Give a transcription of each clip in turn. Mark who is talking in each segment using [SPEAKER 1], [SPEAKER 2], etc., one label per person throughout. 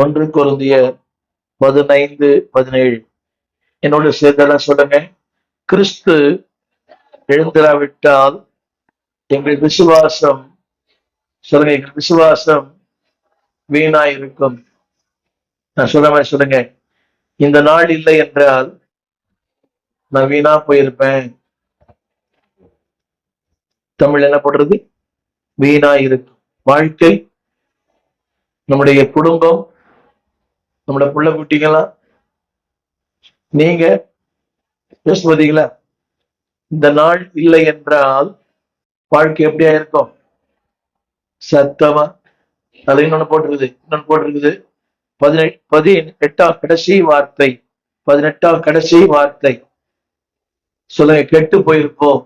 [SPEAKER 1] 1 கொரிந்தியர் 15:17. என்னோட சேர்ந்தெல்லாம் சொல்லுங்க. கிறிஸ்து எழுந்திராவிட்டால் எங்கள் விசுவாசம், சொல்லுங்க, எங்கள் விசுவாசம் வீணா இருக்கும். நான் சொல்ற மாதிரி சொல்லுங்க. இந்த நாள் இல்லை என்றால் நான் வீணா போயிருப்பேன். தமிழ் என்ன போடுறது? வீணா இருக்கும். வாழ்க்கை, நம்முடைய குடும்பம், நம்முடைய புள்ள குட்டிகளா, நீங்க யோசிப்பீங்களா? இந்த நாள் இல்லை என்றால் வாழ்க்கை எப்படியா இருக்கும்? சத்தமா. அது இன்னொன்னு போட்டிருக்குது 18ஆம் கடைசி வார்த்தை. 18ஆம் கடைசி வார்த்தை. சொல்லுங்க, கெட்டு போயிருப்போம்.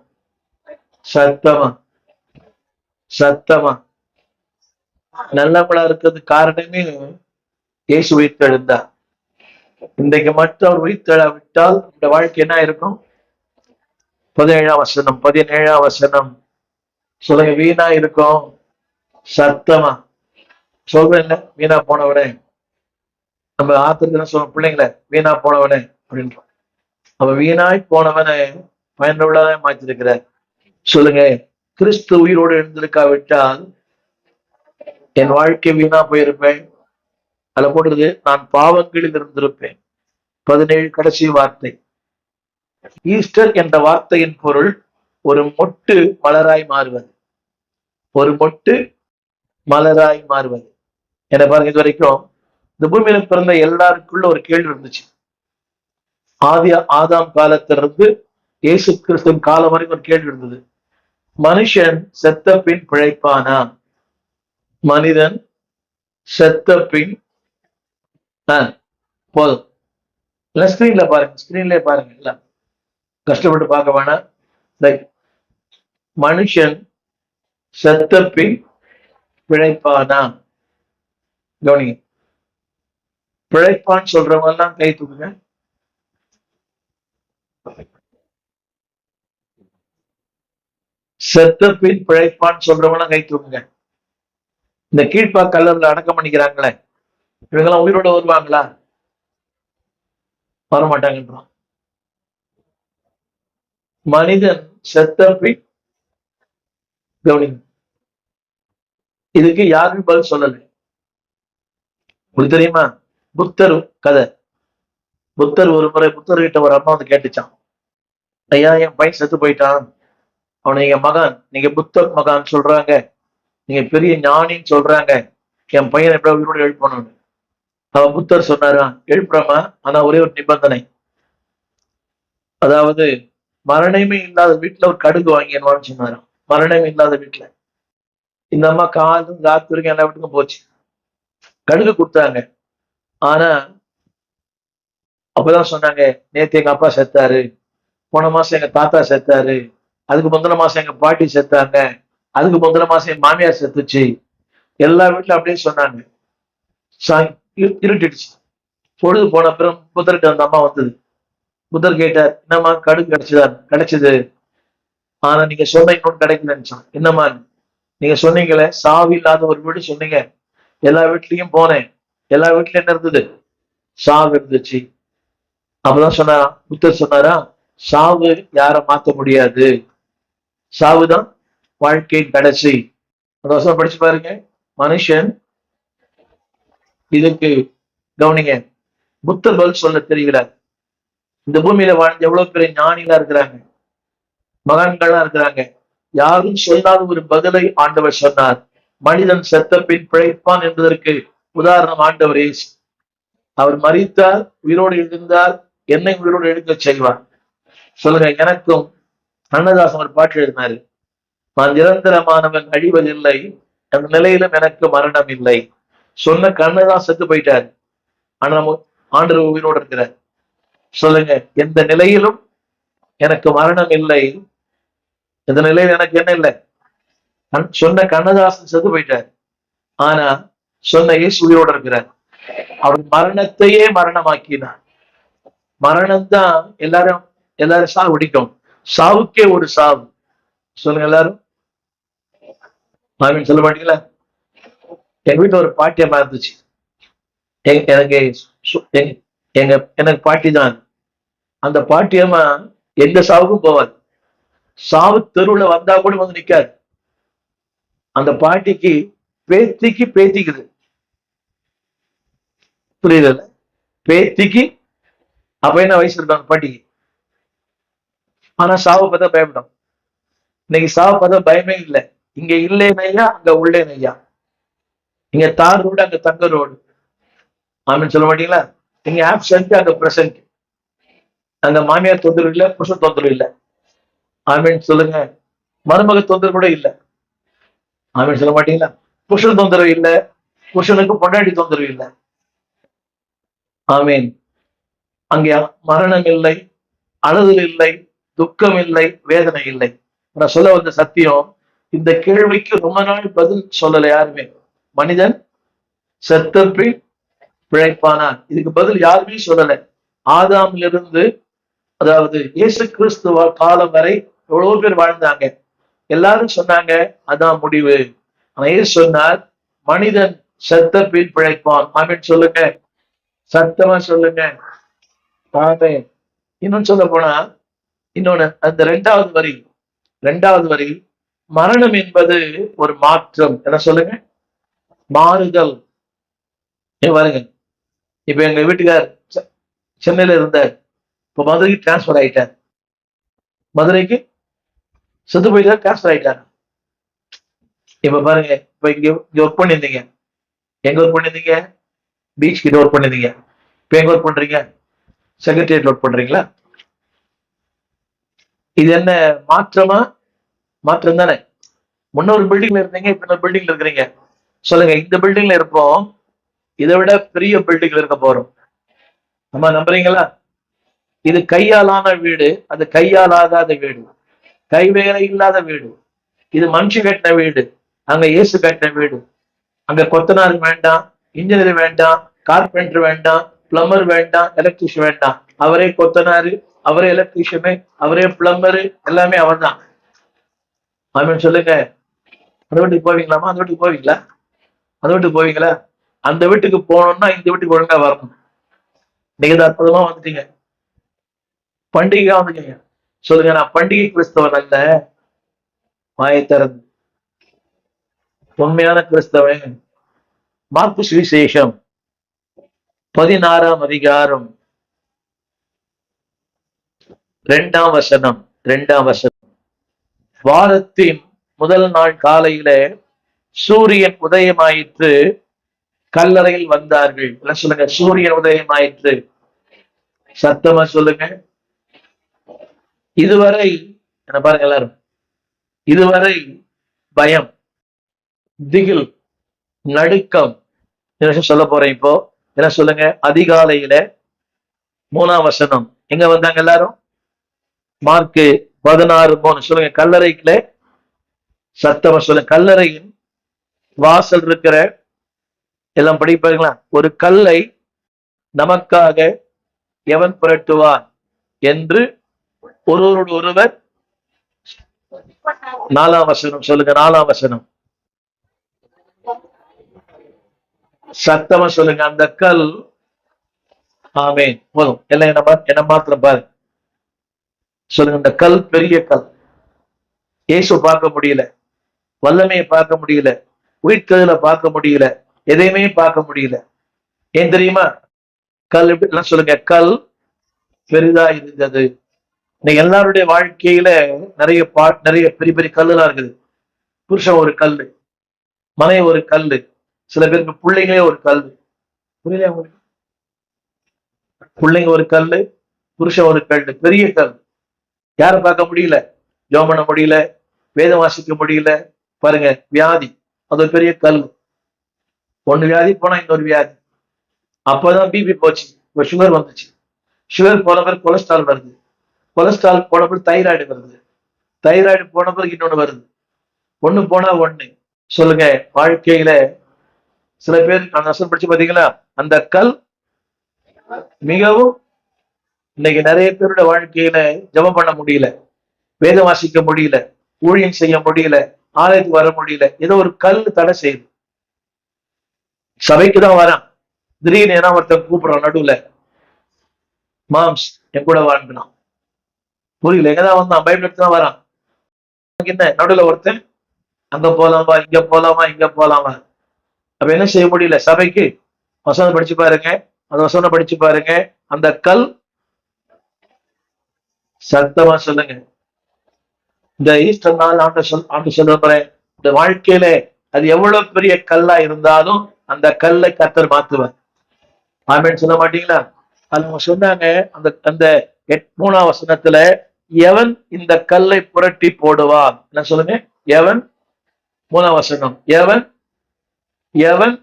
[SPEAKER 1] சத்தமா சத்தமா. நல்லவங்களா இருக்கிறது காரணமே இயேசு உயிர்த்தெழுந்தார். இன்றைக்கு மட்டும் அவர் உயிர்த்தெழாவிட்டால் இந்த வாழ்க்கை என்ன இருக்கும்? 17ஆம் வசனம். சொல்லுங்க, வீணா இருக்கும். சத்தமா சொல்றேன். வீணா போனவனே, நம்ம ஆத்திரத்துல சொல்ல பிள்ளைங்கள வீணா போனவனே அப்படின்றோம். அவ வீணாய் போனவனை பயனுள்ளதாக மாற்றிருக்கிறார். சொல்லுங்க, கிறிஸ்து உயிரோடு எழுந்திருக்காவிட்டால் என் வாழ்க்கை வீணா போயிருப்பேன். அதுல போடுறது, நான் பாவங்களில் இருந்திருப்பேன். 17 கடைசி வார்த்தை. ஈஸ்டர் என்ற வார்த்தையின் பொருள் ஒரு மொட்டு மலராய் மாறுவது. ஒரு மொட்டு மலராய் மாறுவது. என்ன பாருங்க, இது வரைக்கும் இந்த பூமியில பிறந்த எல்லாருக்குள்ள ஒரு கேள்வி இருந்துச்சு. ஆதாம் காலத்திலிருந்து இயேசு கிறிஸ்துவின் காலம் வரைக்கும் ஒரு கேள்வி இருந்தது. மனுஷன் செத்த பின் பிழைப்பானா? மனிதன் செத்த பின் போதும். இல்ல ஸ்கிரீன்ல பாருங்க, ஸ்கிரீன்ல பாருங்க, எல்லாம் கஷ்டப்பட்டு பார்க்க வேணாம். மனுஷன் செத்த பின் பிழைப்பானா? கவனிங்க. பிழைப்பான்னு சொல்றவங்க எல்லாம் கை தூக்குங்க. செத்த பின் பிழைப்பான்னு சொல்றவங்க எல்லாம் கை தூக்குங்க. இந்த கீழ்ப்பா கல்லூரில் அடக்கம் பண்ணிக்கிறாங்களே, இவங்கெல்லாம் உயிரோட வருவாங்களா? வரமாட்டாங்கன்றோம். மனிதன் செத்த பின், கவனிங்க, இதுக்கு யாரும் பதில் சொல்லலை. உங்களுக்கு தெரியுமா? புத்தர் கதை. புத்தர் ஒரு முறை புத்தர்கிட்ட ஒரு அம்மா வந்து கேட்டுச்சான், ஐயா, என் பையன் செத்து போயிட்டான், அவனை நீங்க மகான், நீங்க புத்தர் மகான் சொல்றாங்க, நீங்க பெரிய ஞானின்னு சொல்றாங்க, என் பையன் எப்படியா உயிரோடு எழுப்பணும். அவன் புத்தர் சொன்னாரா, எழுப்புறமா, ஆனா ஒரே ஒரு நிபந்தனை. அதாவது மரணமே இல்லாத வீட்டுல ஒரு கடுகு வாங்கிடுவான்னு சொன்னாராம். மரணமே இல்லாத வீட்டுல. இந்த அம்மா காலும் ராத்திரிக்கும் எல்லா வீட்டுக்கும் போச்சு, கடுகு கொடுத்தாங்க. ஆனா அப்பதான் சொன்னாங்க, நேத்து எங்க அப்பா செத்தாரு, போன மாசம் எங்க தாத்தா செத்தாரு, அதுக்கு முந்தின மாசம் எங்க பாட்டி செத்தாங்க, அதுக்கு முந்தின மாசம் என் மாமியார் செத்துச்சு. எல்லா வீட்டுல அப்படியே சொன்னாங்க. இருட்டுச்சு. பொழுது போன அப்புறம் புத்தர்கிட்ட அந்த அம்மா வந்தது. புத்தர் கேட்டார், என்னம்மா கடுகு கிடைச்சது, ஆனா நீங்க சொன்ன இன்னொன்னு கிடைக்கலன்னு நினைச்சான். என்னம்மா நீங்க சொன்னீங்களே சாவு இல்லாத ஒரு வீடு சொன்னீங்க, எல்லா வீட்லயும் போனேன், எல்லா வீட்லயும் என்ன இருந்தது? சாவு இருந்துச்சு. அப்பதான் சொன்னாரா, புத்தர் சொன்னாரா, சாவு யார மாத்த முடியாது, சாவுதான் வாழ்க்கை கடைசி. அந்த வருஷம் படிச்சு பாருங்க. மனுஷன் இதுக்கு, கவனிங்க, புத்தர் பதில் சொல்ல தெரிகிறார். இந்த பூமியில வாழ்ந்த எவ்வளவு பெரிய ஞானிகளா இருக்கிறாங்க, மகான்களா இருக்கிறாங்க, யாரும் சொல்லாத ஒரு பதிலை ஆண்டவர் சொன்னார். மனிதன் செத்த பின் பிழைப்பான் என்பதற்கு உதாரணம் ஆண்டவர் இயேசு. அவர் மரித்தார், உயிரோடு எழுந்தார், என்னை உயிரோடு எழுக்க செய்வார். சொல்லுங்க, எனக்கும் அன்னதாசன் ஒரு பாட்டு எழுதினாரு, நான் நிரந்தரமானவன் அழிவதில்லை, அந்த நிலையிலும் எனக்கு மரணம் இல்லை. சொன்ன கண்ணதான் செத்து போயிட்டாரு, ஆனா நம்ம ஆண்டவர் உயிரோடு இருக்கிறார். சொல்லுங்க, எந்த நிலையிலும் எனக்கு மரணம் இல்லை, இந்த நிலையில் எனக்கு என்ன இல்லை? சொன்ன கண்ணதாசன் செத்து போயிட்டார், ஆனா சொன்ன இயேசு உயிரோடு இருக்கிறார். அவர் மரணத்தையே மரணமாக்கினார். மரணம் தான் எல்லாரும் சாவு பிடிக்கும், சாவுக்கே ஒரு சாவு. சொல்லுங்க எல்லாரும் சொல்ல மாட்டீங்களா? எங்க வீட்டுல ஒரு பாட்டியம்மா இருந்துச்சு. எனக்கு எனக்கு பாட்டி தான். அந்த பாட்டியம்மா எந்த சாவுக்கும் போவாது. சாவு தெருவுல வந்தா கூட வந்து நிக்காது. அந்த பாட்டிக்கு பேத்திக்கு பேத்திக்குது, புரியுது? பேத்திக்கு அப்ப என்ன வயசு இருக்கும் அந்த பாட்டிக்கு? ஆனா சாவை பார்த்தா பயப்படும். இன்னைக்கு சாவை பார்த்தா பயமே இல்லை. இங்க இல்லைனையா அங்க உள்ளேனையா, இங்க தார் ரோடு அங்க தங்க ரோடு. ஆமின்னு சொல்ல மாட்டீங்களா? இங்க ஆப்சென்ட் அங்க பிரசன்ட். அங்க மாமியார் தொந்தரவு இல்லை, புருஷன் தொந்தரவு இல்லை. ஆமின்னு சொல்லுங்க. மருமக தொந்தரவு கூட இல்லை. ஆமின்னு சொல்ல மாட்டீங்களா? புருஷன் தொந்தரவு இல்லை, புருஷனுக்கு பொண்டாட்டி தொந்தரவு இல்லை. ஆமீன். அங்கே மரணம் இல்லை, அழுதல் இல்லை, துக்கம் இல்லை, வேதனை இல்லை. நான் சொல்ல வந்த சத்தியம், இந்த கேள்விக்கு ரொம்ப நாள் பதில் சொல்லல யாருமே. மனிதன் செத்தப்பின் பிழைப்பானான், இதுக்கு பதில் யாருமே சொல்லல. ஆதாமிலிருந்து, அதாவது இயேசு கிறிஸ்துவ காலம் வரை எவ்வளவு பேர் வாழ்ந்தாங்க. எல்லாரும் சொன்னாங்க அதான் முடிவு. ஆனா இயேசு சொன்னார், மனிதன் செத்த பின் பிழைப்பான். ஆமீன் சொல்லுங்க, சத்தமா சொல்லுங்க. ஆமென். இன்னும் சொல்ல போனா, இன்னொன்னு அந்த இரண்டாவது வரி மரணம் என்பது ஒரு மாற்றம். என்ன சொல்லுங்க? மாறுதல். பாருங்க, இப்ப எங்க வீட்டுக்கார் சென்னையில இருந்தார், இப்ப மதுரைக்கு டிரான்ஸ்பர் ஆயிட்டார். மதுரைக்கு செத்து போயிட்டார், டிரான்ஸ்பர் ஆயிட்டார். இப்ப பாருங்க, இப்ப இங்க ஒர்க் பண்ணிருந்தீங்க, எங்க ஒர்க் பண்ணிருந்தீங்க? பீச் கிட்ட ஒர்க் பண்ணிருந்தீங்க. இப்ப எங்க ஒர்க் பண்றீங்க? செக்ரட்டரியேட் ஒர்க் பண்றீங்களா? இது என்ன மாற்றமா? மாற்றம் தானே. முன்னொரு பில்டிங்ல இருந்தீங்க, இப்ப இன்னொரு பில்டிங்ல இருக்கிறீங்க. சொல்லுங்க, இந்த பில்டிங்ல இருப்போம், இதை விட பெரிய பில்டிங்ல இருக்க போறோம். நம்ம நம்புறீங்களா? இது கையாலான வீடு, அது கையால் ஆகாத வீடு, கை வேலை இல்லாத வீடு. இது மனுஷன் கட்டின வீடு, அங்க இயேசு கட்டின வீடு. அங்க கொத்தனார் வேண்டாம், இன்ஜினியர் வேண்டாம், கார்பெண்டர் வேண்டாம், பிளம்பர் வேண்டாம், எலக்ட்ரிஷியன் வேண்டாம். அவரே கொத்தனாரு, அவரே எலக்ட்ரிஷியனு, அவரே பிளம்பரு, எல்லாமே அவர் தான். ஆமென் சொல்லுங்க. அந்த வீட்டுக்கு போவீங்களாமா? அந்த வீட்டுக்கு போவீங்களா? அந்த வீட்டுக்கு போவீங்களா? அந்த வீட்டுக்கு போகணும்னா இந்த வீட்டுக்கு ஒழுங்கா வரணும். நீங்க தான் அற்புதமா வந்துட்டீங்க, பண்டிகை வந்துட்டீங்க. சொல்லுங்க, நான் பண்டிகை கிறிஸ்தவன் அல்ல. வாயை திறந்து உண்மையான கிறிஸ்தவன். மார்க்கு சுவிசேஷம் 16ஆம் அதிகாரம் 2ஆம் வசனம். வாரத்தின் முதல் நாள் காலையில சூரியன் உதயமாயிற்று, கல்லறையில் வந்தார்கள். என்ன சொல்லுங்க? சூரியன் உதயமாயிற்று. சத்தமா சொல்லுங்க. இதுவரை என்ன பாருங்க எல்லாரும், இதுவரை பயம், திகில், நடுக்கம். என்ன சொல்ல போறேன் இப்போ? என்ன சொல்லுங்க? அதிகாலையில 3ஆம் வசனம் எங்க வந்தாங்க எல்லாரும்? மார்க்கு 16:3 சொல்லுங்க. கல்லறைக்குள்ள, சத்தமா சொல்லுங்க. கல்லறையின் வாசல் இருக்கிற, எல்லாம் படிப்பாங்களா? ஒரு கல்லை நமக்காக எவன் புரட்டுவான் என்று ஒருவரோடு ஒருவர். 4ஆம் வசனம் சொல்லுங்க. 4ஆம் வசனம் சத்தமா சொல்லுங்க. அந்த கல். ஆமென். போதும் எல்லாம் என்ன மாத்திரம் பாருங்க. சொல்லுங்க, இந்த கல் பெரிய கல். இயேசு பார்க்க முடியல, வல்லமையை பார்க்க முடியல, உயிர்த்தெழுதலை பார்க்க முடியல, எதையுமே பார்க்க முடியல. ஏன் தெரியுமா? கல் எப்படி சொல்லுங்க? கல் பெரிதா இருந்தது. இன்னைக்கு எல்லாருடைய வாழ்க்கையில நிறைய பெரிய பெரிய கல்லுலாம் இருக்குது. புருஷன் ஒரு கல்லு, மனைவி ஒரு கல்லு, சில பேருக்கு பிள்ளைங்களே ஒரு கல்லு. புரியல உங்களுக்கு? பிள்ளைங்க ஒரு கல்லு, புருஷன் ஒரு கல்லு, பெரிய கல். யாரை பார்க்க முடியல? ஜெபம் பண்ண முடியல, வேதம் வாசிக்க முடியல. பாருங்க, வியாதி, அது ஒரு பெரிய கல். ஒண்ணு வியாதி போனா இன்னொரு வியாதி. அப்பதான் பிபி போச்சு, இப்ப சுகர் வந்துச்சு. சுகர் போன பிறகு கொலஸ்ட்ரால் வருது, கொலஸ்ட்ரால் போன பிறகு தைராய்டு வருது, தைராய்டு போன பிறகு இன்னொன்னு வருது. ஒண்ணு போனா ஒண்ணு. சொல்லுங்க, வாழ்க்கையில சில பேர் அந்த அசல் படிச்சு பாத்தீங்களா? அந்த கல் மிகவும். இன்னைக்கு நிறைய பேருடைய வாழ்க்கையில ஜெபம் பண்ண முடியல, வேதம் வாசிக்க முடியல, ஊழியம் செய்ய முடியல, ஆலயத்துக்கு வர முடியல. ஏதோ ஒரு கல் தடை செய்யுது. சபைக்கு தான் வரான், திடீர்னு ஏன்னா ஒருத்தன் கூப்பிடுறான் நடுவுல, மாம்ஸ் என் கூட வாழ்ந்தான். புரியல, எங்கதான் வந்தான், பைபிள் எடுத்து தான் வரான். என்ன நடுவுல ஒருத்தன் அங்க போலாமா, இங்க போலாமா, இங்க போலாமா. அப்ப என்ன செய்ய முடியல? சபைக்கு வசனம் படிச்சு பாருங்க, அந்த வசனம் படிச்சு பாருங்க. அந்த கல், சத்தமா சொல்லுங்க, இந்த ஈஸ்டர் நாள் ஆண்டு சொல்றேன், இந்த வாழ்க்கையில அது எவ்வளவு பெரிய கல்லா இருந்தாலும் அந்த கல்லை கர்த்தர் மாத்துவார். ஆமென் சொல்ல மாட்டீங்களா? அது அவங்க சொன்னாங்க அந்த அந்த 3ஆம் வசனத்துல, எவன் இந்த கல்லை புரட்டி போடுவான். என்ன சொல்லுங்க? எவன்? 3ஆம் வசனம், எவன் எவன்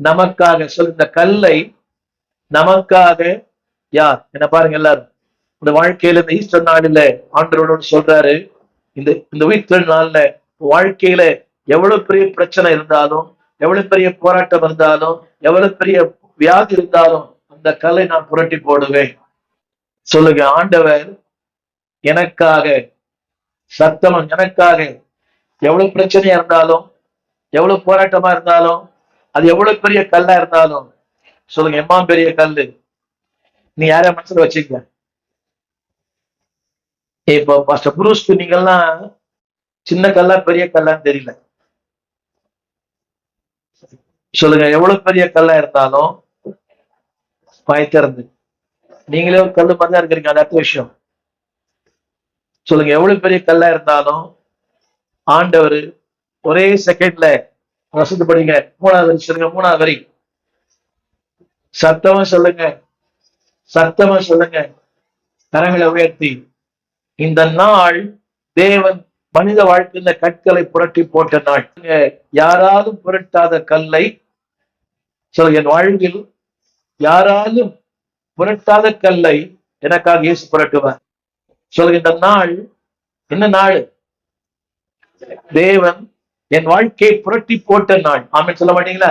[SPEAKER 1] நமக்காக சொல்லு, இந்த கல்லை நமக்காக யார்? என்ன பாருங்க எல்லாரும், இந்த வாழ்க்கையில இந்த ஈஸ்டர் நாளில ஆண்டவரோட சொல்றாரு, இந்த இந்த உயிர்த்தெழு நாள்ல வாழ்க்கையில எவ்வளவு பெரிய பிரச்சனை இருந்தாலும், எவ்வளவு பெரிய போராட்டம் இருந்தாலும், எவ்வளவு பெரிய வியாதி இருந்தாலும் அந்த கல்லை நான் புரட்டி போடுவேன். சொல்லுங்க, ஆண்டவர் எனக்காக, சத்தமன் எனக்காக, எவ்வளவு பிரச்சனையா இருந்தாலும், எவ்வளவு போராட்டமா இருந்தாலும், அது எவ்வளவு பெரிய கல்லா இருந்தாலும், சொல்லுங்க, எம்மா பெரிய கல்லு, நீ யார மனசுல வச்சுக்க. இப்போ பாஸ்டர் புரூஸ்க்கு நீங்கெல்லாம் சின்ன கல்லா பெரிய கல்லான்னு தெரியல. சொல்லுங்க, எவ்வளவு பெரிய கல்லா இருந்தாலும் வாய் திறந்து, நீங்களே ஒரு கல்லு மாதிரி தான் இருக்கிறீங்க, அது அடுத்த விஷயம். சொல்லுங்க, எவ்வளவு பெரிய கல்லா இருந்தாலும் ஆண்டவர் ஒரே செகண்ட்ல வசதி படிங்க. 3ஆவது வரி சொல்லுங்க, 3ஆவது வரி சத்தமா சொல்லுங்க, சத்தமா சொல்லுங்க, கரங்களை உயர்த்தி, இந்த நாள் தேவன் மனித வாழ்க்கையில கற்களை புரட்டி போட்ட நாள். யாராலும் புரட்டாத கல்லை, சொல்லுங்க, என் வாழ்வில் யாராலும் புரட்டாத கல்லை எனக்காக இயேசு புரட்டுவார். சொல்லுங்க, இந்த நாள் என்ன நாள்? தேவன் என் வாழ்க்கையை புரட்டி போட்ட நாள். ஆமென் சொல்ல மாட்டீங்களா?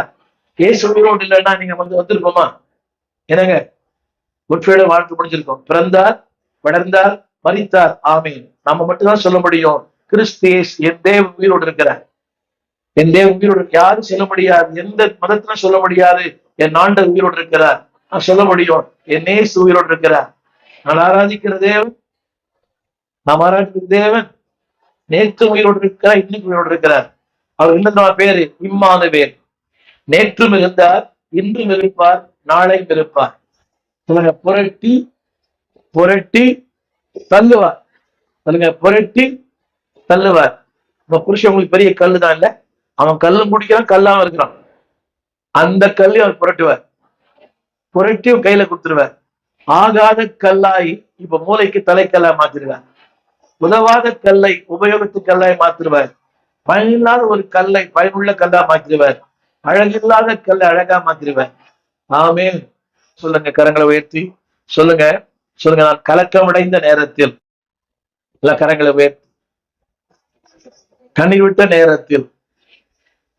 [SPEAKER 1] இயேசு உயிரோடு இல்லைன்னா நீங்க வந்திருப்போமா? என்னங்க, குட்ஃப்ரைடே வாழ்த்து முடிஞ்சிருக்கோம். பிறந்தார், வளர்ந்தார், மரித்தார், ஆமீன். நம்ம மட்டும்தான் சொல்ல முடியும், கிறிஸ்து என் தேவ உயிரோடு இருக்கிறார். என் தேவ உயிரோடு யாரும் சொல்ல முடியாது, எந்த மதத்திலும் சொல்ல முடியாது என் ஆண்டவர் உயிரோடு இருக்கிறார். நான் சொல்ல முடியும், என் நேசு உயிரோடு இருக்கிறார். நான் ஆராதிக்கிற தேவன், நாம் ஆராதிக்கிற தேவன் நேற்று உயிரோடு இருக்கிறார், இன்னைக்கு உயிரோடு இருக்கிறார். அவர் இன்னும் பேரு இம்மானுவேல். நேற்றும் இருந்தார், இன்றும் இருப்பார், நாளையும் இருப்பார். சொல்லுங்க, புரட்டி புரட்டி தள்ளுவார். சொல்லுங்க, புரட்டி தள்ளுவார். உங்க புருஷன் உங்களுக்கு பெரிய கல்லு தான் இல்ல, அவன் கல்லும் குடிக்கிறான், கல்லாம இருக்கிறான். அந்த கல்லையும் அவர் புரட்டுவார், புரட்டியும் கையில கொடுத்துருவார். ஆகாத கல்லாய் இப்ப மூளைக்கு தலைக்கல்லா மாத்திருவார். உதவாத கல்லை உபயோகத்து கல்லாய் மாத்திருவார். பயனில்லாத ஒரு கல்லை பயனுள்ள கல்லா மாத்திருவார். அழகில்லாத கல்லை அழகா மாத்திருவார். ஆமென் சொல்லுங்க, கரங்களை உயர்த்தி சொல்லுங்க, சொல்லுங்க, நான் கலக்கமடைந்த நேரத்தில், கரங்களை உயர்த்தி, கண்ணீர் விட்ட நேரத்தில்,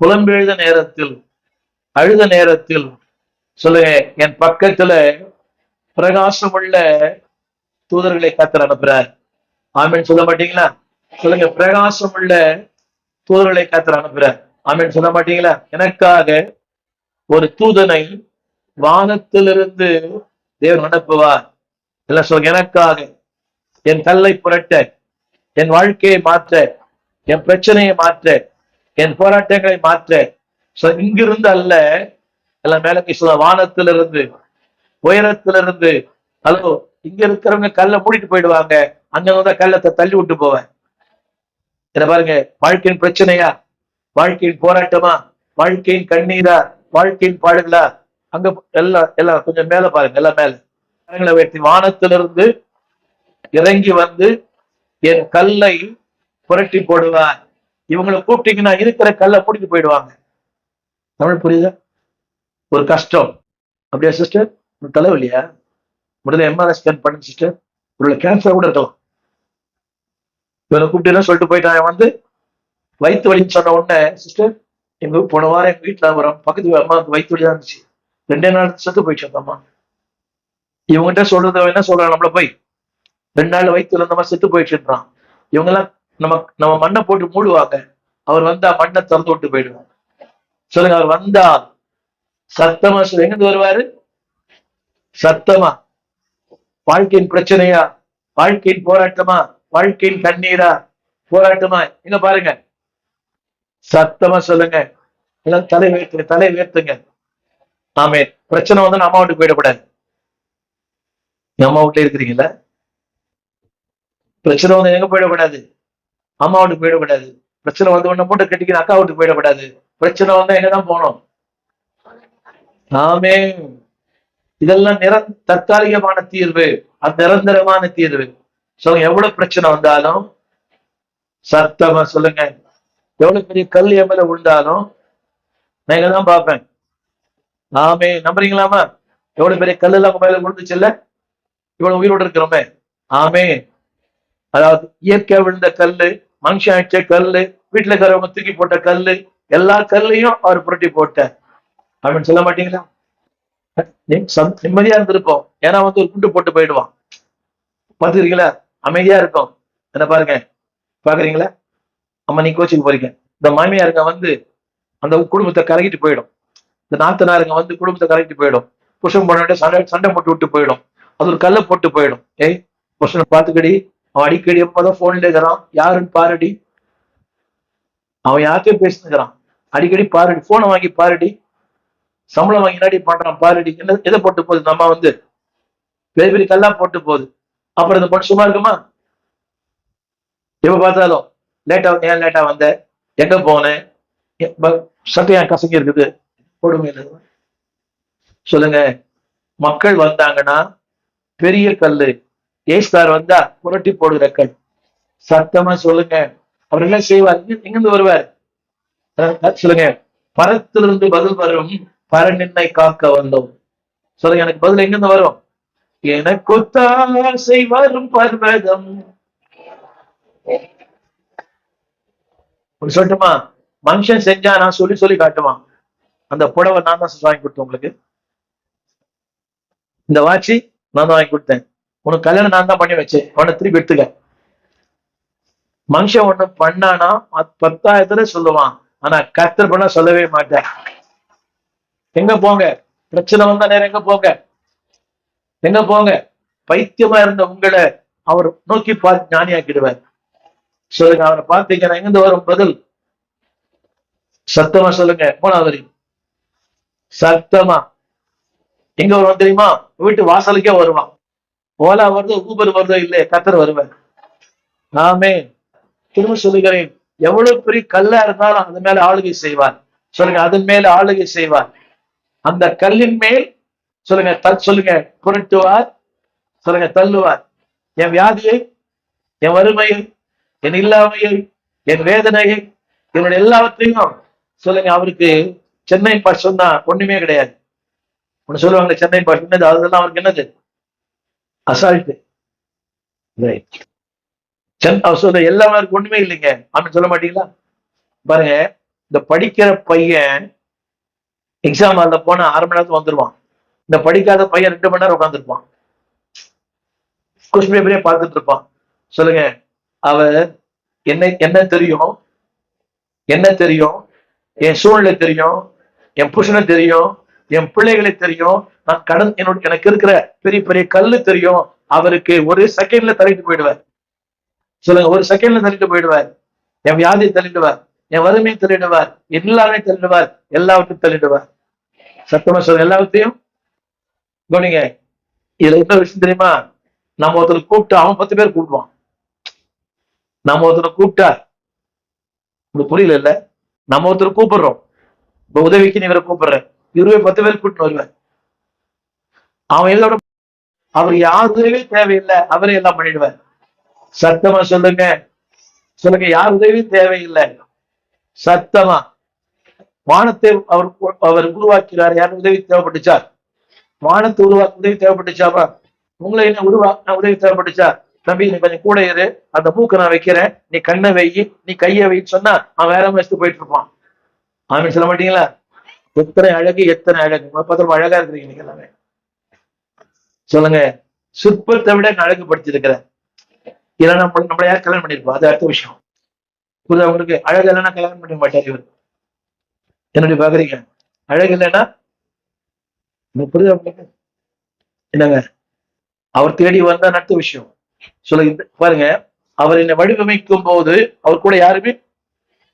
[SPEAKER 1] புலம்பெழுத நேரத்தில், அழுத நேரத்தில், சொல்லுங்க, என் பக்கத்துல பிரகாசமுள்ள தூதர்களை கர்த்தர் அனுப்புறார். ஆமென் சொல்ல மாட்டீங்களா? சொல்லுங்க, பிரகாசமுள்ள தூதர்களை கர்த்தர் அனுப்புறார். ஆமென் சொல்ல மாட்டீங்களா? எனக்காக ஒரு தூதனை வானத்திலிருந்து தேவன் அனுப்புவார். இல்ல சொல்லுங்க, எனக்காக என் கல்லை புரட்ட, என் வாழ்க்கையை மாற்ற, என் பிரச்சனையை மாற்ற, என் போராட்டங்களை மாற்ற, இங்கிருந்து அல்ல, எல்லாம் மேலே சொல்ல, வானத்திலிருந்து, உயரத்திலிருந்து. ஹலோ, இங்க இருக்கிறவங்க கல்லை மூடிட்டு போயிடுவாங்க, அங்க கல்லத்தை தள்ளி விட்டு போவேன். என்ன பாருங்க, வாழ்க்கையின் பிரச்சனையா, வாழ்க்கையின் போராட்டமா, வாழ்க்கையின் கண்ணீரா, வாழ்க்கையின் பாடுகளா, அங்க எல்லாம் எல்லாம் கொஞ்சம் மேல பாருங்க, எல்லாம் மேல கரங்களை உயர்த்தி, வானத்திலிருந்து இறங்கி வந்து என் கல்லை புரட்டி போடுவார். இவங்களை கூப்பிட்டீங்கன்னா இருக்கிற கல்லை மூடிட்டு போயிடுவாங்க. தமிழ் புரியுதா? ஒரு கஷ்டம் அப்படியா சிஸ்டர்? தலைவலியா? முதல்ல எம்ஆர்ஐ ஸ்கேன் பண்ணுங்க சிஸ்டர், உள்ள கேன்சர் கூட இருக்கலாம். இவனை கூப்பிட்டு சொல்லிட்டு போயிட்டான். வந்து வயிற்று வலின்னு சொன்ன உடனே, சிஸ்டர் எங்க போன வாரம் எங்க வீட்டுல வரோம், பக்கத்து அம்மாவுக்கு வயிற்று வலி தான் இருந்துச்சு, 2 நாள் செத்து போயிடுச்சு அந்த அம்மா. இவங்ககிட்ட சொல்றது என்ன சொல்றாங்க, நம்மள போய் 2 நாள் வயிற்று இருந்தமா செத்து போயிடுச்சுன்றான். இவங்க எல்லாம் நம்ம மண்ணை போட்டு மூடுவாங்க, அவர் வந்தா மண்ணை திறந்து விட்டு போயிடுவாங்க. சொல்லுங்க, அவர் வந்தா சத்தமா சொல்லு. எங்கிருந்து வருவாரு? சத்தமா. வாழ்க்கையின் பிரச்சனையா, வாழ்க்கையின் போராட்டமா, வாழ்க்கையின் கண்ணீரா, போராட்டமா, எங்க பாருங்க, சத்தமா சொல்லுங்க. எல்லாம் தலை உயர்த்துங்க, தலை உயர்த்துங்க. ஆமே. பிரச்சனை வந்து நம்ம வீட்டுக்கு போயிடக்கூடாது. அம்மா வீட்டுல இருக்கிறீங்களா? பிரச்சனை வந்து எங்க போயிடக்கூடாது? அம்மா வீட்டுக்கு போயிடக்கூடாது. பிரச்சனை வந்து ஒண்ணு மூட்டை கட்டிக்கிற அக்கா வீட்டுக்கு போயிடக்கூடாது. பிரச்சனை வந்தா எங்கதான் போகணும்? ஆமே. இதெல்லாம் தற்காலிகமான தீர்வு, அது நிரந்தரமான தீர்வு. சொல்லுங்க. எவ்வளவு பிரச்சனை வந்தாலும் சத்தமா சொல்லுங்க. எவ்வளவு பெரிய கல் என் மேல விழுந்தாலும் நான் இங்கதான் பார்ப்பேன். ஆமே. நம்புறீங்களாமா? எவ்வளவு பெரிய கல் எல்லாம் உங்க மேல விழுந்துச்சு இல்ல, இவ்வளவு உயிரோடு இருக்கிறோமே. ஆமே. அதாவது இயற்கை விழுந்த கல்லு, மனுஷன் அடிச்ச கல்லு, வீட்டுல இருக்கிறவங்க தூக்கி போட்ட கல்லு, எல்லா கல்லையும் அவர் புரட்டி போட்டார். அப்படின்னு சொல்ல மாட்டீங்களா? நிம்மதியா இருந்திருப்போம். ஏன்னா வந்து ஒரு குண்டு போட்டு போயிடுவான். பாத்துக்கிறீங்களா? அமைதியா இருக்கும். என்ன பாருங்க, பாக்குறீங்களா? அம்மா நீ கோச்சுக்கு போறீங்க. இந்த மாமியாருங்க வந்து அந்த குடும்பத்தை கலக்கிட்டு போயிடும். இந்த நாத்தனாருங்க வந்து குடும்பத்தை கலக்கிட்டு போயிடும். புருஷன் போன சண்டை போட்டு விட்டு போயிடும். அது ஒரு கல்லை போட்டு போயிடும். ஏய், புருஷனை பாத்துக்கடி, அவன் அடிக்கடி எப்பதான் போன்ல இருக்கிறான், யாருன்னு பாருடி. அவன் யார்கிட்டயும் பேசினுக்கிறான், அடிக்கடி பாருடி, போனை வாங்கி பாருடி, சம்பளம் வாங்கி நாடி பண்றான் பாருடி. என்ன எதை போட்டு போகுது? நம்ம வந்து பெரிய பெரிய கல்லா போட்டு போகுது. அப்புறம் இந்த பொண்ணு சும்மா இருக்குமா? எப்ப பார்த்தாலும் லேட்டா, ஏன் லேட்டா வந்த, எங்க போனேன், சட்டையா கசங்கி இருக்குது, கொடுமை சொல்லுங்க. மக்கள் வந்தாங்கன்னா பெரிய கல்லு, ஏஸ்தார் வந்தா புரட்டி போடுகிற கல். சத்தமா சொல்லுங்க. அவர் என்ன செய்வார்? எங்கிருந்து வருவார்? சொல்லுங்க. பரத்திலிருந்து பதில் வரும், பரநின்னை காக்க வந்தோம். சொல்லுங்க. எனக்கு பதில் எங்கிருந்து வரும்? எனக்கு தாசை வரும் பர்வதம். சொல்லட்டுமா? மனுஷன் செஞ்சா நான் சொல்லி சொல்லி காட்டுவான். அந்த புடவை நான் தான் வாங்கி கொடுத்தேன் உங்களுக்கு. இந்த வாட்சி நான் தான் வாங்கி கொடுத்தேன். உனக்கு கல்யாணம் நான் தான் பண்ணி வச்சேன், அவனை திருப்பி எடுத்துக்க. மனுஷன் ஒண்ணு பண்ணானா 10,000 சொல்லுவான். ஆனா கர்த்தர் பண்ண சொல்லவே மாட்டேன். எங்க போங்க? பிரச்சனை வந்தா நேரம் எங்க போங்க? எங்க போங்க? பைத்தியமா இருந்த உங்களை அவர் நோக்கி பார்த்து ஞானியாக்கிடுவார். சொல்லுங்க. அவரை பார்த்தீங்கன்னா எங்கிருந்து வரும் பதில்? சத்தமா சொல்லுங்க. 3வது சத்தமா. எங்க வருவான் தெரியுமா? வீட்டு வாசலுக்கே வருவான். ஓலா வருதோ, ஊபர் வருதோ இல்லையே, கர்த்தர் வருவார். ஆமே. திரும்ப சொல்லுகிறேன், எவ்வளவு பெரிய கல்லா இருந்தாலும் அது மேல ஆளுகை செய்வார். சொல்லுங்க. அதன் மேல ஆளுகை செய்வார். அந்த கல்லின் மேல் சொல்லுங்க, சொல்லுங்க, புரட்டுவார். சொல்லுங்க, தள்ளுவார். என் வியாதியை, என் வறுமையை, என் இல்லாமையை, என் வேதனையை, என்னுடைய எல்லாவற்றையும் சொல்லுங்க. அவருக்கு சென்னை பாஷ் சொன்னா ஒண்ணுமே கிடையாது. ஒண்ணு சொல்லுவாங்க, சென்னை பாஷ் என்னது, அதெல்லாம் அவருக்கு என்னது? அசால்ட்டு. சொல்ற எல்லாமே ஒண்ணுமே இல்லைங்க அப்படின்னு சொல்ல மாட்டீங்களா? பாருங்க, இந்த படிக்கிற பையன் எக்ஸாம் ஹால்ல போனா 1/2 மணி நேரத்துக்கு வந்துருவான். இந்த படிக்காத பையன் 2 மணி நேரம் உட்காந்துருப்பான். கொஸ்டின் பேப்பரே பார்த்துட்டு இருப்பான். சொல்லுங்க. அவர் என்ன தெரியும், என்ன தெரியும், என் சூழ்நிலை தெரியும், என் புருஷனை தெரியும், என் பிள்ளைகளை தெரியும், நான் கடன் எனக்கு இருக்கிற பெரிய பெரிய கல்லு தெரியும். அவருக்கு ஒரு செகண்ட்ல தள்ளிட்டு போயிடுவார். சொல்லுங்க. ஒரு செகண்ட்ல தள்ளிட்டு போயிடுவார். என் வியாதியை தள்ளிடுவார், என் வறுமையை தள்ளிடுவார், எல்லாமே தள்ளிடுவார், எல்லாவற்றையும் தள்ளிடுவார். சத்தமா சொல்லுங்க. எல்லாவற்றையும் கவனிங்க. இதுல என்ன விஷயம் தெரியுமா? நம்ம ஒருத்தர் கூப்பிட்டு அவன் 10 பேர் கூப்பிடுவான். நம்ம ஒருத்தர் கூப்பிட்டா, உங்களுக்கு புரியல இல்ல? நம்ம ஒருத்தர் கூப்பிடுறோம், இப்ப உதவிக்கு நீ இவரை கூப்பிடுறேன், 10 பேர் கூப்பிட்டு வருவேன். அவன் எல்லோட அவர் யார் உதவியே தேவையில்லை, அவரே எல்லாம் பண்ணிடுவார். சத்தமா சொல்லுங்க. சொல்லுங்க. யார் உதவியும் தேவையில்லை. சத்தமா. வானத்தை அவர் உருவாக்கிறார். யார் உதவி தேவைப்பட்டுச்சா? வானத்தை உருவாக்க உதவி தேவைப்பட்டுச்சாப்பா? உங்களை என்ன உருவாக்க உதவி தேவைப்பட்டுச்சா? தம்பி நீ கொஞ்சம் கூட இரு, அந்த மூக்கை நான் வைக்கிறேன், நீ கண்ணை வை, நீ கையை வைன்னு சொன்னா அவன் வேற வச்சுட்டு போயிட்டு இருப்பான். ஆமீன் சொல்ல மாட்டீங்களா? எத்தனை அழகு, எத்தனை அழகு. பார்த்தா அழகா இருக்கிறீங்க நீங்க எல்லாமே. சொல்லுங்க. சிற்பத்தை விட நான் அழகுபடுத்திருக்கிறேன். இல்லைன்னா நம்மள யார் கல்யாணம் பண்ணிருப்போம், அது அடுத்த விஷயம். புரியுதா உங்களுக்கு? அழகு இல்லைன்னா கல்யாணம் பண்ண மாட்டார் இவர். என்னுடைய பாக்குறீங்க? அழகு இல்லைன்னா புரியுதா உங்களுக்கு? என்னங்க, அவர் தேடி வந்த அடுத்த விஷயம் சொல்ல பாருங்க. அவர் என்னை வடிவமைக்கும் போது அவர் கூட யாருமே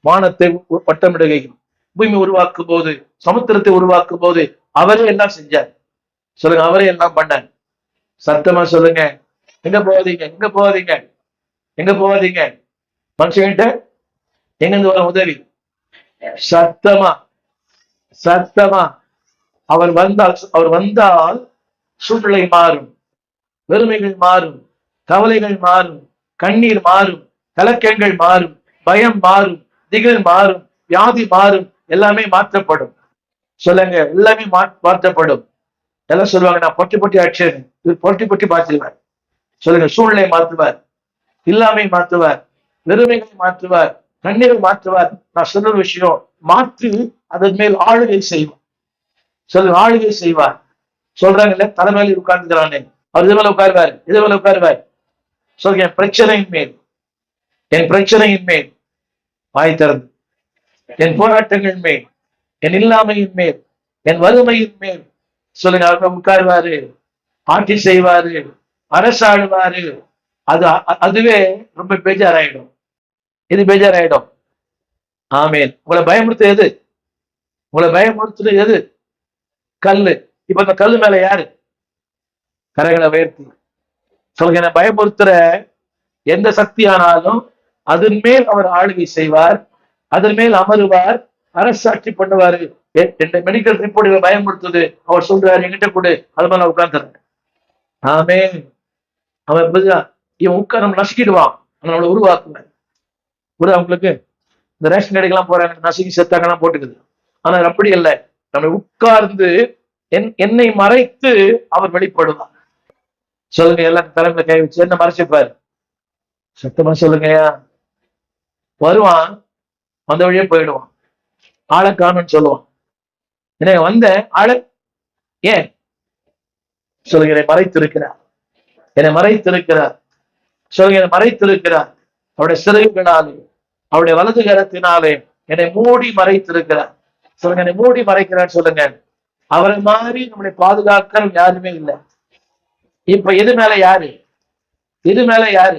[SPEAKER 1] வானத்தை வட்டமிடுகையும் பூமி உருவாக்கும் போது சமுத்திரத்தை உருவாக்கும் போது அவரே எல்லாம் செஞ்சார். சொல்லுங்க, அவரே எல்லாம் பண்ணார். சத்தமா சொல்லுங்க. எங்க போகாதீங்க, எங்க போகாதீங்க, எங்க போகாதீங்க. மனுஷங்கிட்ட எங்கிருந்து வர உதவி? சத்தமா, சத்தமா. அவர் வந்தால் சூழ்நிலை மாறும், வெறுமைகள் மாறும், கவலைகள் மாறும், கண்ணீர் மாறும், கலக்கங்கள் மாறும், பயம் மாறும், திகில் மாறும், வியாதி மாறும், எல்லாமே மாற்றப்படும். சொல்லுங்க, எல்லாமே மாற்றப்படும். எல்லாம் சொல்லுவாங்க, நான் பொட்டி பொட்டி அடிச்சேன், இவர் பொட்டி பொட்டி மாற்றுவார். சொல்லுங்க, சூழ்நிலை மாற்றுவார், இல்லாமை மாற்றுவார், வெறுமைகளை மாற்றுவார், கண்ணீரை மாற்றுவார். நான் சொல்ற விஷயம் மாற்றி அதன் மேல் ஆளுகை செய்வார். சொல்லுங்க, ஆளுகை செய்வார். சொல்றாங்கல்ல, தலைமையில் உட்கார்ந்துக்கிறானே, அவர் இது மேல உட்காருவார், இது மேல உட்காருவார். சொல்லுங்க, என் பிரச்சனையின் மேல், என் பிரச்சனையின் மேல் வாய் திறந்து, என் போராட்டங்கள் மேல், என் இல்லாமையின் மேல், என் வறுமையின் மேல் சொல்லுங்க, அவர் உட்காருவாரு, ஆட்சி செய்வாரு, அரசாடுவாரு. அதுவே ரொம்ப பேஜாராயிடும். இது பேஜாராயிடும். ஆமேன். உங்களை பயமுறுத்து எது? உங்களை பயமுறுத்துறது எது? கல்லு. இப்ப இந்த கல்லு மேல யாரு? கரைகளை உயர்த்தி சொல்லுங்க, என்ன பயமுறுத்துற எந்த சக்தியானாலும் அதன் மேல் அவர் ஆளுகை செய்வார், அதன் மேல் அமருவார், அரசாட்சி பண்ணுவாரு. மெடிக்கல் ரிப்போர்ட் பயமுறுத்துது, அவர் சொல்றாரு என்கிட்ட கொடு, அது மேல உட்கார்ந்துறேன். ஆமே. அவன் இவன் உட்கார் நம்ம நசுக்கிடுவான், நம்மளோட உருவாக்குவேன். அவங்களுக்கு இந்த ரேஷன் கடைக்கெல்லாம் போறாங்க, நசுக்கி செத்தாங்கலாம் போட்டுக்குது. ஆனா அப்படி இல்லை, நம்ம உட்கார்ந்து என்னை மறைத்து அவர் வெளிப்படுவார். சொல்லுங்க, எல்லாம் தலைமையில கை வச்சு என்ன மறைச்சிருப்பாரு? சத்தமா சொல்லுங்கயா. வருவான், வந்த வழியே போயிடுவான், ஆளை காணும்னு சொல்லுவான். என்ன வந்த ஆளை ஏன் சொல்லுங்க, என்னை மறைத்திருக்கிறார், என்னை மறைத்திருக்கிறார். சொல்லுங்க, என்னை மறைத்திருக்கிறார். அவருடைய சிறகுகளாலே, அவருடைய வலது கரத்தினாலே என்னை மூடி மறைத்திருக்கிறார். சொல்லுங்க, என்னை மூடி மறைக்கிறார். சொல்லுங்க, அவரை மாதிரி நம்மளை பாதுகாக்கிற யாருமே இல்லை. இப்ப எது மேல யாரு? இது மேல யாரு?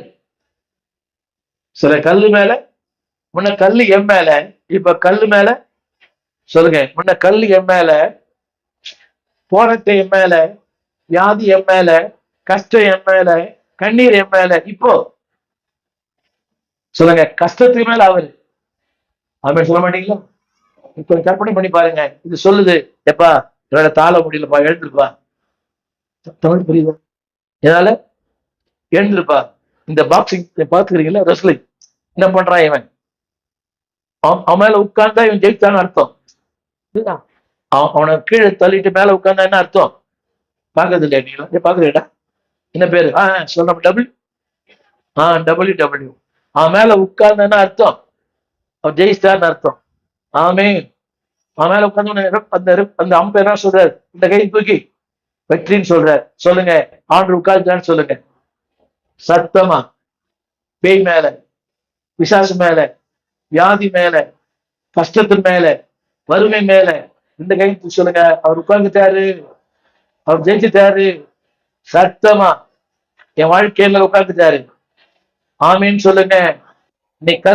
[SPEAKER 1] சில கல்லு மேல, முன்ன கல்லு எம் மேல, இப்ப கல்லு மேல. சொல்லுங்க, முன்ன கல்லு எம் மேல, போராட்டம் எம் மேல, வியாதி எம் மேல, கஷ்டம் எம் மேல, கண்ணீர் எம் மேல. இப்போ சொல்லுங்க, கஷ்டத்துக்கு மேல அவரு. அவன் சொல்ல மாட்டீங்களா? இப்ப கற்பனை பண்ணி பாருங்க. இது சொல்லுது, எப்பா என்னோட தாள முடியலப்பா, எழுந்திருப்பா. தமிழ் புரியுது? என்னால எழுந்திருப்பா. இந்த பாக்ஸிங் பாத்துக்கிறீங்களா, ரெஸ்லிங் என்ன பண்றான் இவன்? அவன் மேல உட்கார்ந்தா இவன் ஜெயிச்சான்னு அர்த்தம். அவனை கீழே தள்ளிட்டு மேல உட்கார்ந்தா என்ன அர்த்தம்? பாக்குறது இல்லையா? நீங்க பாக்குறீடா? என்ன பேரு? சொல்ற டபிள்யூ. அவன் மேல உட்கார்ந்தான்னு அர்த்தம் அவன் ஜெயிச்சான்னு அர்த்தம். ஆமே. அவன் மேல உட்கார்ந்து அந்த அம்பை என்ன சொல்றாரு? இந்த கை தூக்கி வெற்றின்னு சொல்றாரு. சொல்லுங்க, ஆண்டு உட்கார்ந்தான்னு சொல்லுங்க. சத்தமா. பேய் மேல, பிசாசு மேல, வியாதி மேல, கஷ்டத்தின் மேல, வறுமை மேல இந்த கை சொல்லுங்க, அவர் உட்கார்ந்துட்டாரு, அவர் ஜெயிச்சுட்டாரு. சத்தமா என் வாழ்க்கையில உட்கார்ந்துட்டாரு. ஆமீன்னு சொல்லுங்க. இன்னைக்கு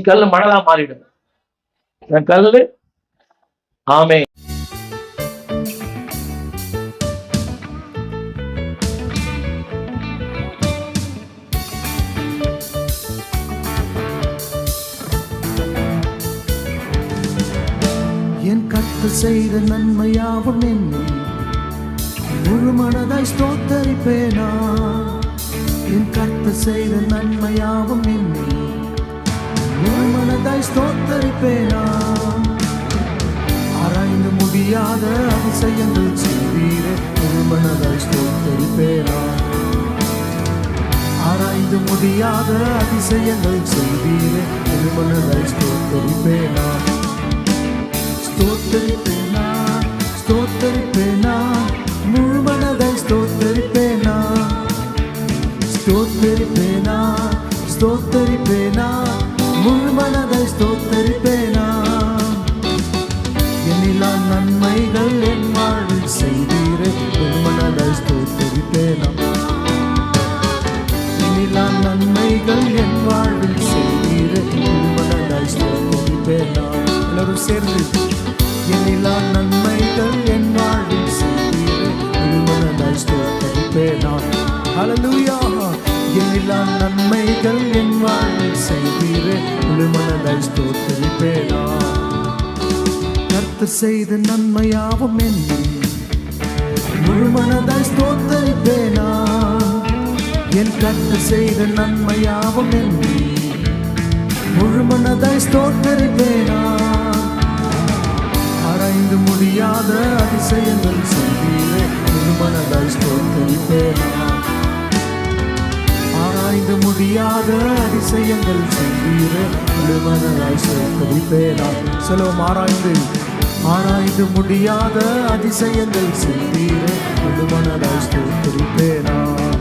[SPEAKER 1] கல்லு மணலா மாறிடும். கல்லு. ஆமே.
[SPEAKER 2] என் கர்த்தர் செய்த நன்மையாவும் என்னை முழு மனதாய் ஸ்தோத்தரிப்பேனா. என் கர்த்தர் செய்த நன்மையாவும் என்னை முழு மனதாய் ஸ்தோத்தரிப்பேனா. ஆராய்ந்து முடியாத அதிசயங்கள் செய்வீரே, முழு மனதாய் ஸ்தோத்தரிப்பேனா. ஆராய்ந்து முடியாத அதிசயங்கள் செய்வீரே, முழு மனதாய் ஸ்தோத்தரிப்பேனா. ஸ்தோத்தரிப்பேனா, ஸ்தோத்தரிப்பேனா, முழு மனதாய் ஸ்தோத்தரிப்பேனா. ஸ்தோத்தரிப்பேனா, ஸ்தோத்தரிப்பேனா, முழு மனதாய் ஸ்தோத்தரிப்பேனா. என்னிலா நன்மைகள் என் சேர்ந்து எண்ணிலா நன்மைகள் என் வாழ்வில் செய்தீரே முழுமனதாய் ஸ்தோத்தரிப்பேன் நான். ஹல்லேலூயா. எண்ணிலா நன்மைகள் என் வாழ்வில் செய்தீரே முழுமனதாய் ஸ்தோத்தரிப்பேன் நான். கர்த்தர் செய்த நன்மையாவும் என்னை முழுமனதாய் ஸ்தோத்தரிப்பேன் நான். என் கர்த்தர் செய்த நன்மையாவும் என்னை முழுமனதாய் ஸ்தோத்தரிப்பேன் நான். ஆராய்ந்து முடியாத அதிசயங்கள் செய்தீரே முழுமனதாய் ஸ்தோத்தரிப்பேன் நான். ஆராய்ந்து முடியாத அதிசயங்கள் செய்தீரே முழுமனதாய் ஸ்தோத்தரிப்பேன் நான். சொல்லுவோம், ஆராய்ந்து முடியாத அதிசயங்கள் செய்தீரே முழுமனதாய் ஸ்தோத்தரிப்பேன் நான்.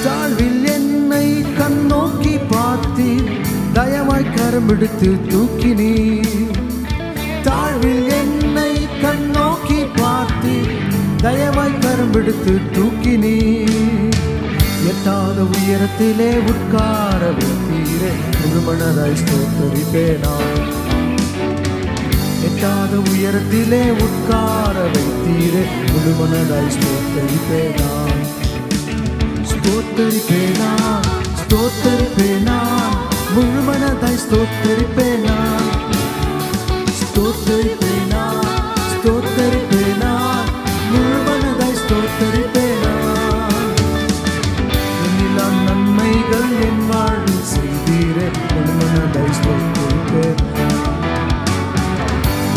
[SPEAKER 2] தாழ்வில் என்னை கண்ணோக்கி பார்த்தீர், தயவாய் கரமெடுத்து தூக்கினீர். தாழ்வில் என்னை கண்ணோக்கி பார்த்தீர், தயவாய் கரமெடுத்து தூக்கினீர். எட்டாத உயரத்திலே உட்கார வைத்தீரே முழுமனதாய் ஸ்தோத்தரிப்பேன் நான். எட்டாத உயரத்திலே உட்கார வைத்தீரே முழுமனதாய் ஸ்தோத்தரிப்பேன் நான். ஸ்தோத்தரிப்பேன் நான், ஸ்தோத்தரிப்பேன் நான், முழுமனதாய் ஸ்தோத்தரிப்பேன் நான். ஸ்தோத்தரிப்பேன் நான், ஸ்தோத்தரிப்பேன் நான், முழுமனதாய் ஸ்தோத்தரிப்பேன் நான். எண்ணிலா நன்மைகள் என் வாழ்வில் செய்தீரே முழுமனதாய் ஸ்தோத்தரிப்பேன் நான்.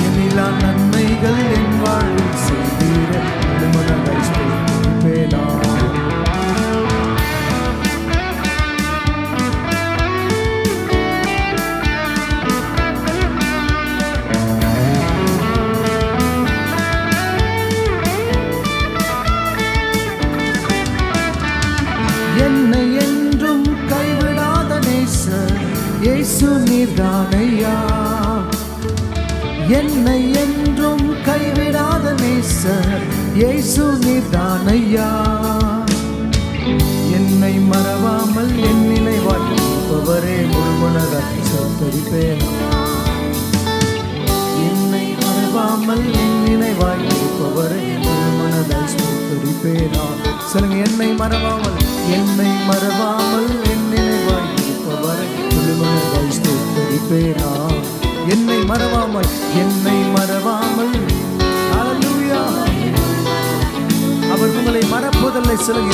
[SPEAKER 2] எண்ணிலா நன்மைகள் என் வாழ்வில் செய்தீரே முழுமனதாய் ஸ்தோத்தரிப்பேன் நான். என்னை என்றும் கைவிடாத நேசர் இயேசு நீர்தானையா. என்னை என்றும் கைவிடாத நேசர் இயேசு நீர்தானையா. என்னை மறவாமல் என் நினைவாய் இருப்பவரே முழுமனதாய் ஸ்தோத்தரிப்பேன். என்னை மறவாமல் என் நினைவாய் இருப்பவரே முழுமனதாய் ஸ்தோத்தரிப்பேன். சொல்லுங்க, என்னை மறவாமல் என் நினைவாய் இருப்பவரை முழுமனதாய் ஸ்தோத்தரிப்பேன். என்னை மறவாமல் ஹல்லேலூயா. அவர் உங்களை மறப்பதில்லை. சொல்லுங்க,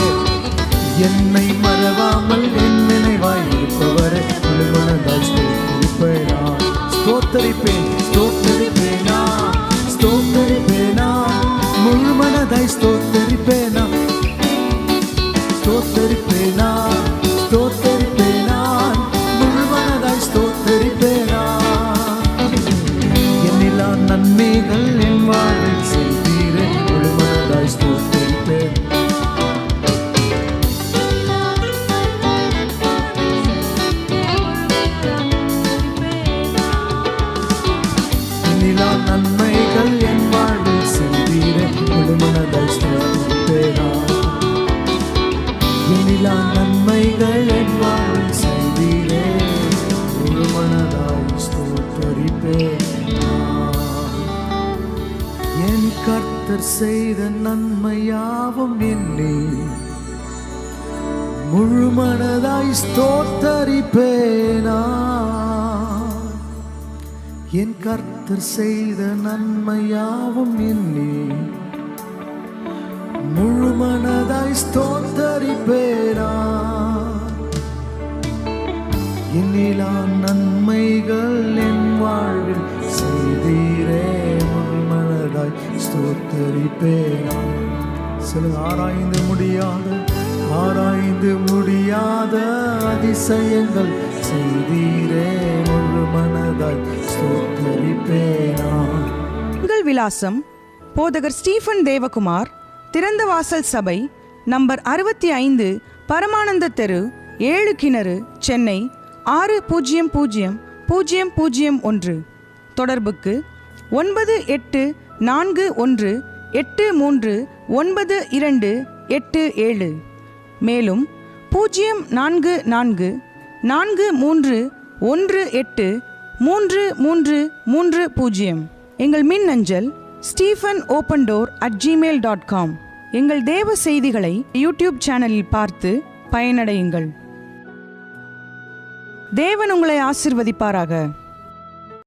[SPEAKER 2] என்னை மறவாமல் என் நினைவாய் இருப்பவரை முழுமனதாய் ஸ்தோத்தரிப்பேன். ஸ்தோத்தரிப்பேன், ஸ்தோத்தரிப்பேன், ஸ்தோத்தரிப்பேன், முழுமனதாய் ஸ்தோத்தரிப்பேன். ஸ்தோத்தரிப்பேன், ஸ்தோத்தரிப்பேன், முழுமனதாய் ஸ்தோத்தரிப்பேன். எண்ணிலா நன்மைகள் என் வாழ்வில் செய்தீரே முழுமனதாய் ஸ்தோத்தரிப்பேன். எண்ணிலா நன்மைகள் என் வாழ்வில் செய்தீரே முழுமனதாய் ஸ்தோத்தரிப்பேன். எண்ணிலா நன்மைகள் என் வாழ்வில் செய்தீரே முழுமனதாய் ஸ்தோத்தரிப்பேன். என் கர்த்தர் செய்த நன்மையாவும் என்னை முழுமனதாய் ஸ்தோத்தரிப்பேன். என் கர்த்தர் செய்த நன்மையாவும் என்னை முழுமனதாய் ஸ்தோத்தரிப்பேன். எண்ணிலா நன்மைகள் என் வாழ்வில் செய்தீரே முழுமனதாய் ஸ்தோத்தரிப்பேன். சொல்லுங்க, ஆராய்ந்து முடியாத அதிசயங்கள் செய்தீரே முழுமனதாய் ஸ்தோத்தரிப்பேன்.
[SPEAKER 3] உங்கள் விலாசம் போதகர் ஸ்டீஃபன் தேவகுமார், திறந்த வாசல் சபை, நம்பர் 65, பரமானந்த தெரு, 7 கிணறு, சென்னை 600001. தொடர்புக்கு 9841839287. மேலும் 0444318 3330. எங்கள் மின் அஞ்சல் stephenopendor@gmail.com. எங்கள் தேவ செய்திகளை யூடியூப் சேனலில் பார்த்து பயனடையுங்கள். தேவன் உங்களை ஆசிர்வதிப்பாராக.